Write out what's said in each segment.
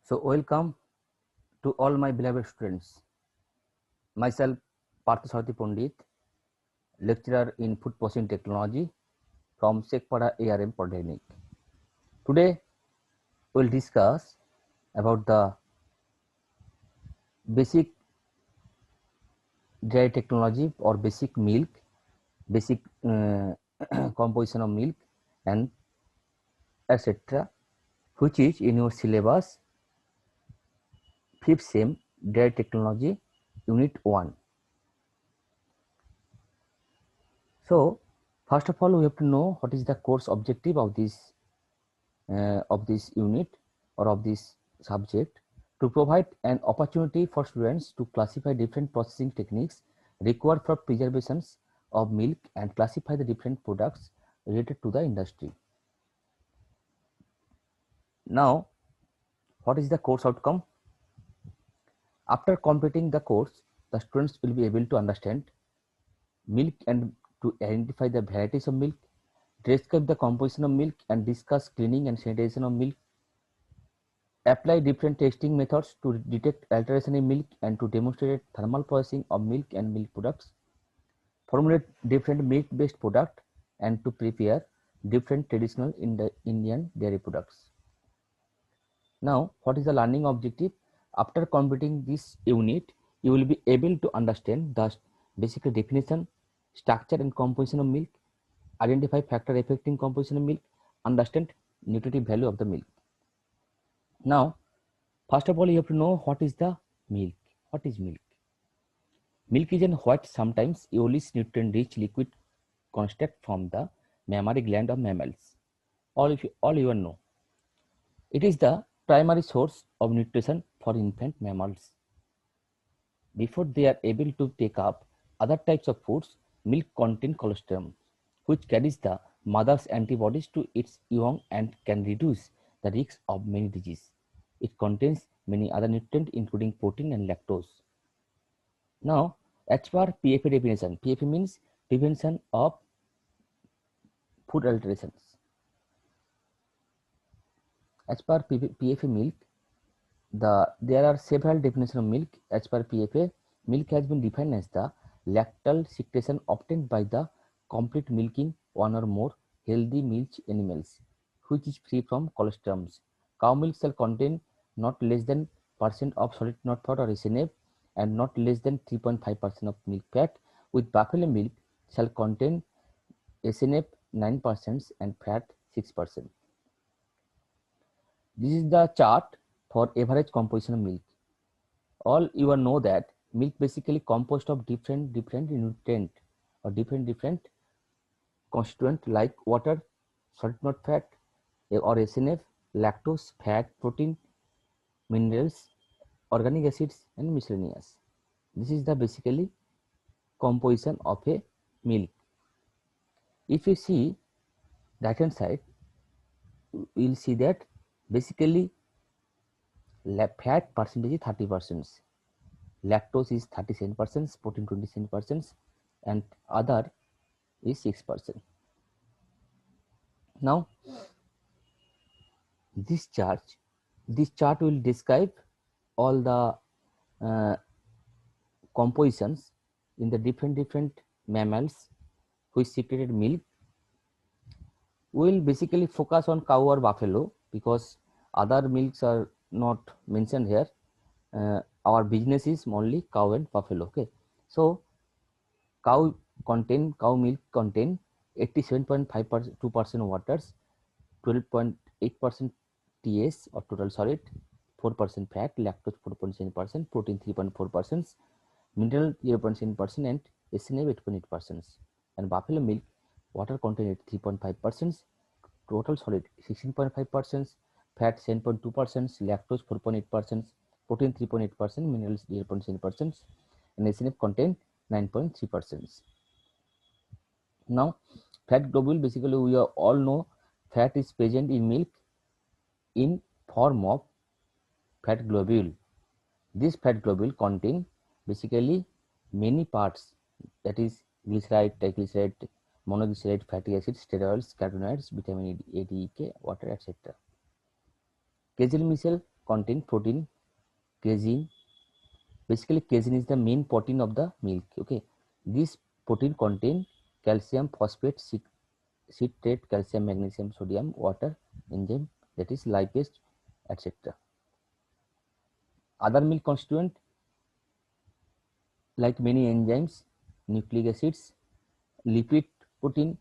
So welcome to all my beloved students. Myself Parthasarathi Pandit, lecturer in food processing technology from Sheikhpara A.R.M Polytechnic. Today we will discuss about the basic dairy technology or basic milk, basic composition of milk and etc., which is in your syllabus 5th sem dairy technology unit 1. So first of all, we have to know what is the course objective of this unit or of this subject, to provide an opportunity for students to classify different processing techniques required for preservation of milk and classify the different products related to the industry. Now, what is the course outcome? After completing the course, the students will be able to understand milk and to identify the varieties of milk, describe the composition of milk and discuss cleaning and sanitation of milk, apply different testing methods to detect alteration in milk and to demonstrate thermal processing of milk and milk products, formulate different milk-based products and to prepare different traditional Indian dairy products. Now, what is the learning objective? After completing this unit, you will be able to understand the basic definition, structure and composition of milk, identify factor affecting composition of milk, understand nutritive value of the milk. Now, first of all, you have to know what is the milk. What is milk? Milk is an white, sometimes yellowish, nutrient-rich liquid construct from the mammary gland of mammals. All you know. It is the primary source of nutrition for infant mammals. Before they are able to take up other types of foods, milk contains colostrum, which carries the mother's antibodies to its young and can reduce the risk of many diseases. It contains many other nutrients including protein and lactose. Now, as per PFA definition, PFA means prevention of food alterations. As per PFA milk, there are several definitions of milk. As per PFA, milk has been defined as the lactal secretion obtained by the complete milking one or more healthy milch animals, which is free from colostrums. Cow milk shall contain not less than % of solid not fat or SNF and not less than 3.5% of milk fat, with buffalo milk shall contain SNF 9% and fat 6%. This is the chart for average composition of milk. All you will know that milk basically composed of different nutrient or different constituent like water, solid not fat or SNF, lactose, fat, protein, minerals, organic acids and miscellaneous. This is the basically composition of a milk. If you see right hand side, we will see that basically fat percentage is 30%, lactose is 37%, protein 27% and other is 6%. Now this chart will describe all the compositions in the different mammals which secreted milk. We will basically focus on cow or buffalo because other milks are not mentioned here. Our business is only cow and buffalo. Okay, so cow milk contain 87.2% waters, 12.8% TS or total solid, 4% fat, lactose 4.7%, protein 3.4%, mineral 0.7% and SNF 8.8%. And buffalo milk water content 3.5%, total solid 16.5%, fat 7.2%, lactose 4.8%, protein 3.8%, minerals 0.7% and SNF contain 9.3%. Now fat globule, basically we all know fat is present in milk in form of fat globule. This fat globule contain basically many parts, that is glyceride, triglyceride, monoglyceride, fatty acids, steroids, carotenoids, vitamin A, D, E, K, water, etc. Caseal micelle contain protein, casein. Basically, casein is the main protein of the milk. Okay, this protein contain calcium, phosphate, citrate, calcium, magnesium, sodium, water, enzyme, that is lipase, etc. Other milk constituent like many enzymes, nucleic acids, lipid protein,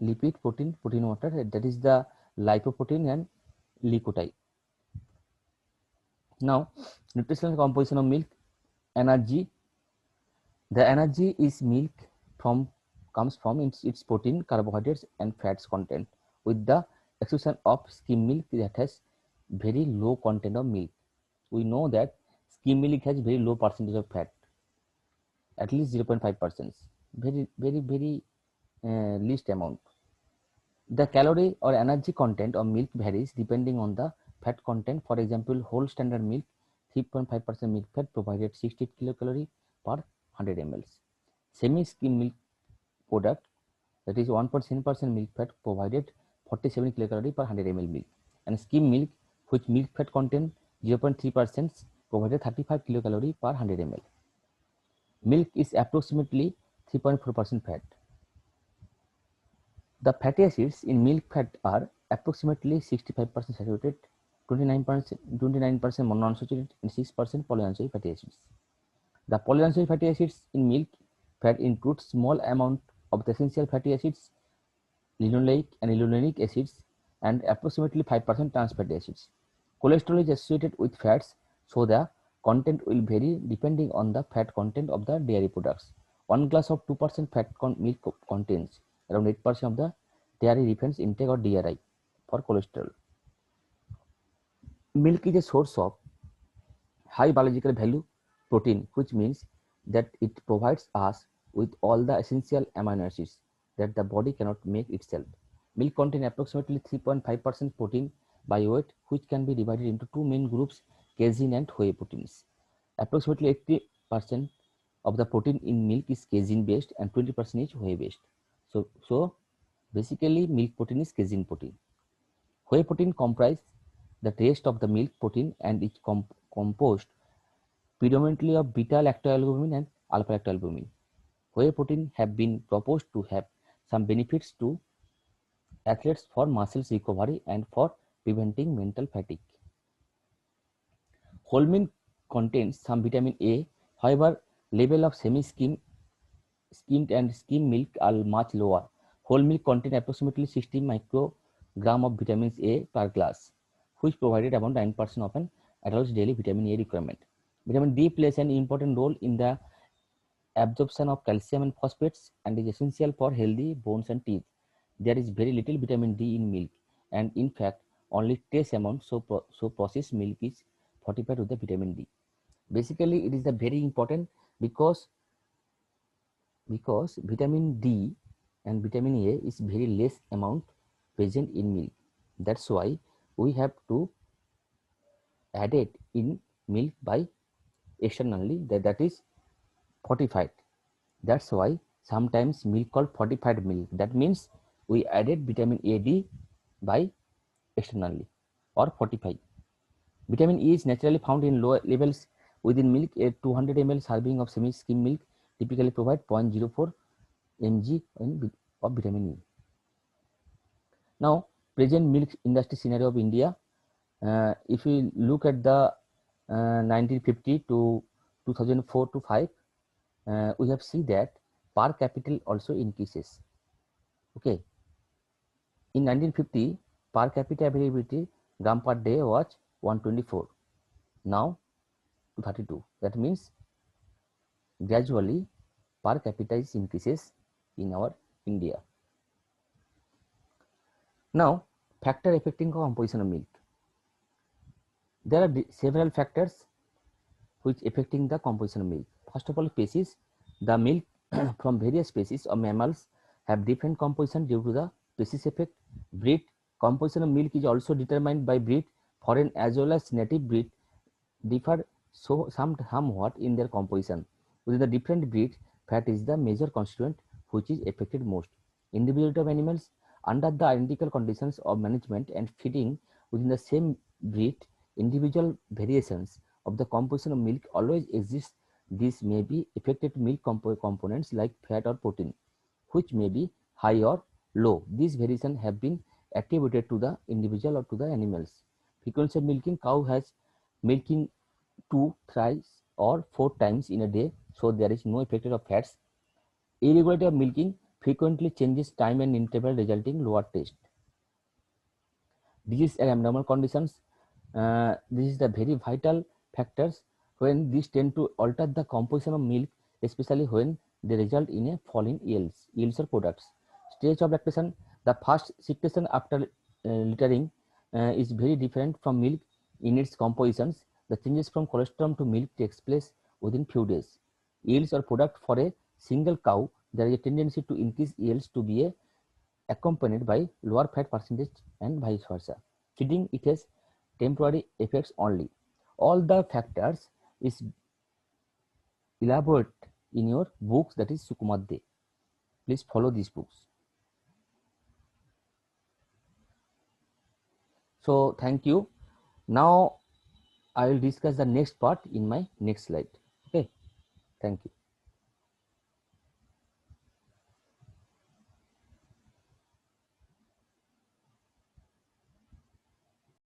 protein water, that is the lipoprotein and leukotype. Now, nutritional composition of milk. Energy. The energy is milk comes from its protein, carbohydrates and fats content, with the exception of skim milk that has very low content of milk. We know that skim milk has very low percentage of fat, at least 0.5%, very least amount. The calorie or energy content of milk varies depending on the fat content. For example, whole standard milk, 3.5% milk fat provided 60 kilocalorie per 100 ml. Semi-skim milk product, that is 1.7% milk fat provided 47 kilocalorie per 100 ml milk. And skim milk, which milk fat content 0.3%, provided 35 kilocalorie per 100 ml. Milk is approximately 3.4% fat. The fatty acids in milk fat are approximately 65% saturated, 29% monounsaturated, and 6% polyunsaturated fatty acids. The polyunsaturated fatty acids in milk fat include small amount of the essential fatty acids, linoleic and linoleic acids, and approximately 5% trans fatty acids. Cholesterol is associated with fats, so the content will vary depending on the fat content of the dairy products. One glass of 2% fat milk contains around 8% of the dairy reference intake or DRI for cholesterol. Milk is a source of high biological value protein, which means that it provides us with all the essential amino acids that the body cannot make itself. Milk contains approximately 3.5% protein by weight, which can be divided into two main groups, casein and whey proteins. Approximately 80% of the protein in milk is casein based and 20% is whey based. So basically milk protein is casein protein. Whey protein comprises the rest of the milk protein and is composed predominantly of beta-lactoalbumin and alpha-lactoalbumin. Whey protein have been proposed to have some benefits to athletes for muscles recovery and for preventing mental fatigue. Whole milk contains some vitamin A, however, level of skimmed and skim milk are much lower. Whole milk contains approximately 60 microgram of vitamin A per glass, which provided about 9% of an adult's daily vitamin A requirement. Vitamin D plays an important role in the absorption of calcium and phosphates and is essential for healthy bones and teeth. There is very little vitamin D in milk, and in fact, only trace amount, so processed milk is fortified with the vitamin D. Basically, it is the very important because vitamin D and vitamin A is very less amount present in milk. That's why we have to add it in milk by externally, that is fortified. That's why sometimes milk called fortified milk. That means we added vitamin A, D by externally or fortified. Vitamin E is naturally found in low levels within milk. A 200 ml serving of semi-skim milk typically provide 0.04 mg of vitamin E. Now, present milk industry scenario of India. If we look at the 1950 to 2004 to 5, we have seen that per capita also increases. Okay, in 1950, per capita availability gram per day was 124. Now 232. That means gradually per capita is increases in our India. Now, factor affecting composition of milk. There are several factors which affecting the composition of milk. First of all, species. The milk from various species of mammals have different composition due to the species effect. Breed. Composition of milk is also determined by breed. Foreign as well as native breed differ somewhat in their composition. Within the different breeds, fat is the major constituent which is affected most. Individuality of animals. Under the identical conditions of management and feeding within the same breed, individual variations of the composition of milk always exist. This may be affected milk components like fat or protein, which may be high or low. These variations have been attributed to the individual or to the animals. Frequency of milking: cow has milking 2, thrice or 4 times in a day, so there is no effect of fats. Irregularity of milking frequently changes time and interval, resulting lower taste. Disease and abnormal conditions. This is the very vital factors when these tend to alter the composition of milk, especially when they result in a fall in yields or products. Stage of lactation: the first secretion after littering is very different from milk in its compositions. The changes from colostrum to milk takes place within few days. Yields or product: for a single cow, there is a tendency to increase yields to be accompanied by lower fat percentage and vice versa. Feeding: it has temporary effects only. All the factors is elaborate in your books, that is Sukumadde. Please follow these books. So thank you. Now I will discuss the next part in my next slide. Okay, thank you.